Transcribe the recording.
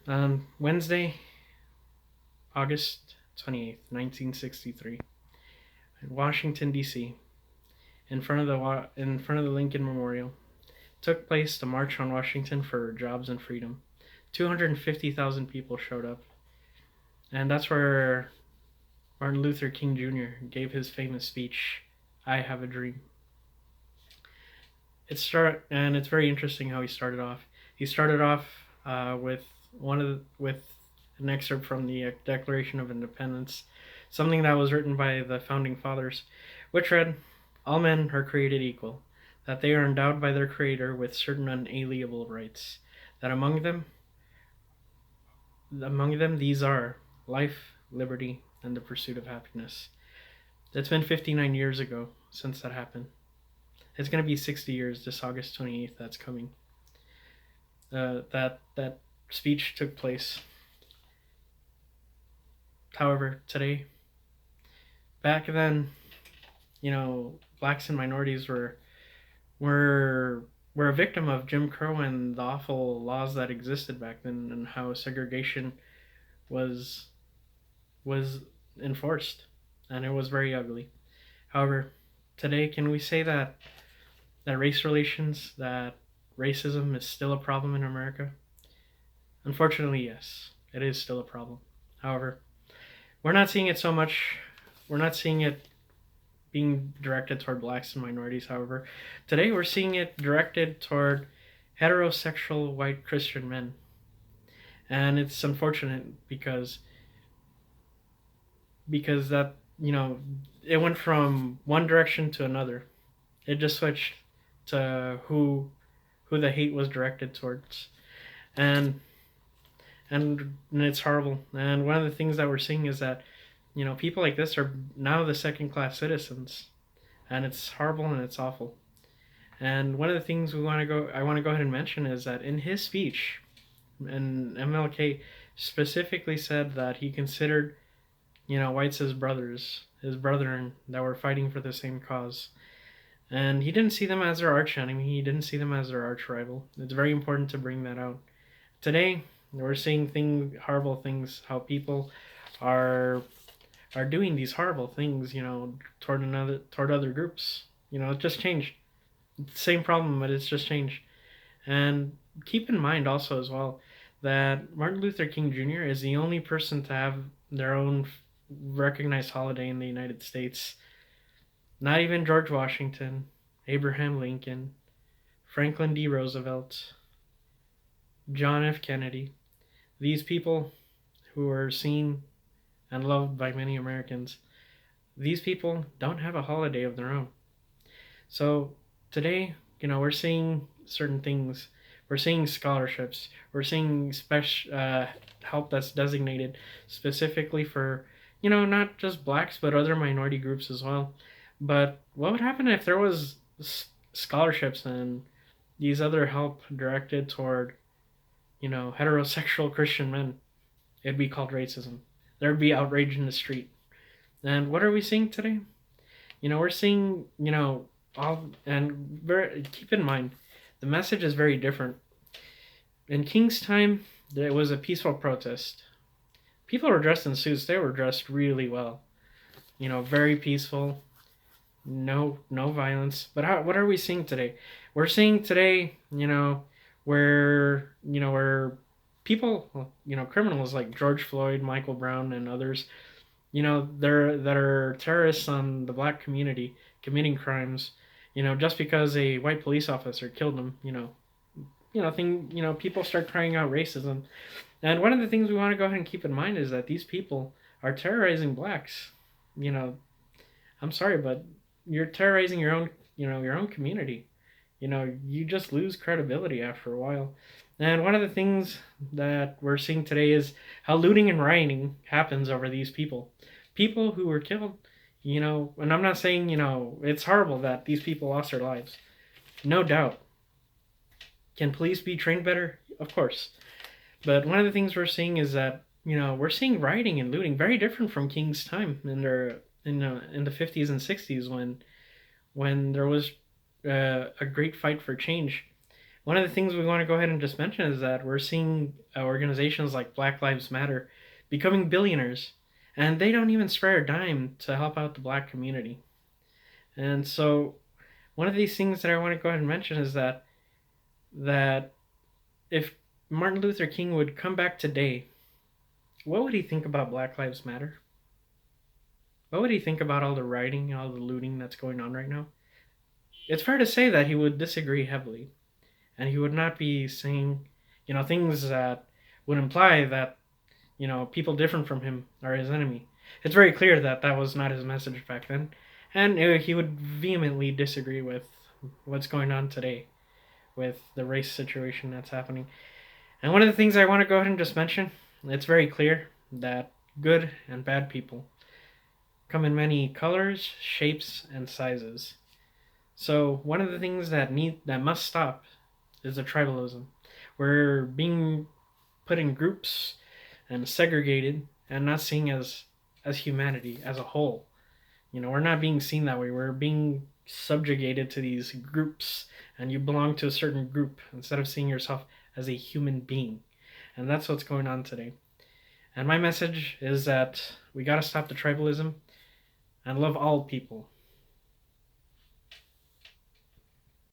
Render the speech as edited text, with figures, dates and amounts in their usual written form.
Wednesday, August 28th, 1963, in Washington D.C., in front of the Lincoln Memorial, took place the March on Washington for Jobs and Freedom. 250,000 people showed up, and that's where Martin Luther King Jr. gave his famous speech, "I Have a Dream." It's very interesting how he started off. He started off with an excerpt from the Declaration of Independence, something that was written by the founding fathers, which read, "All men are created equal, that they are endowed by their Creator with certain unalienable rights, that among them these are life, liberty, and the pursuit of happiness." It's been 59 years ago since that happened. It's going to be 60 years this August 28th that's coming. That speech took place. However, today, back then, blacks and minorities were were a victim of Jim Crow and the awful laws that existed back then, and how segregation was was enforced, and it was very ugly. However, today, can we say that race relations, that racism is still a problem in America? Unfortunately, yes, it is still a problem. However, we're not seeing it so much. We're not seeing it being directed toward blacks and minorities. However, today we're seeing it directed toward heterosexual white Christian men, and it's unfortunate because that it went from one direction to another. It just switched to who the hate was directed towards, and and it's horrible. And one of the things that we're seeing is that people like this are now the second class citizens, and it's horrible and it's awful. And one of the things I want to go ahead and mention is that in his speech, and MLK specifically said that he considered whites as brothers, his brethren that were fighting for the same cause. And he didn't see them as their arch enemy. He didn't see them as their arch rival. It's very important to bring that out. Today, we're seeing horrible things. How people are are doing these horrible things, toward other groups. It just changed. Same problem, but it's just changed. And keep in mind also as well that Martin Luther King Jr. is the only person to have their own recognized holiday in the United States. Not even George Washington, Abraham Lincoln, Franklin D. Roosevelt, John F. Kennedy. These people who are seen and loved by many Americans, these people don't have a holiday of their own. So today, we're seeing certain things. We're seeing scholarships. We're seeing special help that's designated specifically for, not just blacks, but other minority groups as well. But what would happen if there was scholarships and these other help directed toward, heterosexual Christian men? It'd be called racism. There'd be outrage in the street. And what are we seeing today? We're seeing, all, and keep in mind, the message is very different. In King's time, there was a peaceful protest. People were dressed in suits. They were dressed really well. Very peaceful. No violence. But what are we seeing today? We're seeing today, where people, criminals like George Floyd, Michael Brown, and others, that are terrorists on the black community committing crimes, just because a white police officer killed them, people start crying out racism. And one of the things we want to go ahead and keep in mind is that these people are terrorizing blacks. You know, I'm sorry, but you're terrorizing your own community. You just lose credibility after a while. And one of the things that we're seeing today is how looting and rioting happens over these people. People who were killed, and I'm not saying, it's horrible that these people lost their lives. No doubt. Can police be trained better? Of course. But one of the things we're seeing is that, we're seeing rioting and looting very different from King's time in the 50s and 60s when there was a great fight for change. One of the things we want to go ahead and just mention is that we're seeing organizations like Black Lives Matter becoming billionaires, and they don't even spare a dime to help out the black community. And so, one of these things that I want to go ahead and mention is that if Martin Luther King would come back today, what would he think about Black Lives Matter? What would he think about all the rioting and all the looting that's going on right now? It's fair to say that he would disagree heavily, and he would not be saying, things that would imply that, people different from him are his enemy. It's very clear that that was not his message back then, and he would vehemently disagree with what's going on today with the race situation that's happening. And one of the things I want to go ahead and just mention, it's very clear that good and bad people come in many colors, shapes, and sizes. So one of the things that must stop is the tribalism. We're being put in groups and segregated and not seen as humanity as a whole. We're not being seen that way. We're being subjugated to these groups, and you belong to a certain group instead of seeing yourself as a human being. And that's what's going on today. And my message is that we got to stop the tribalism and love all people.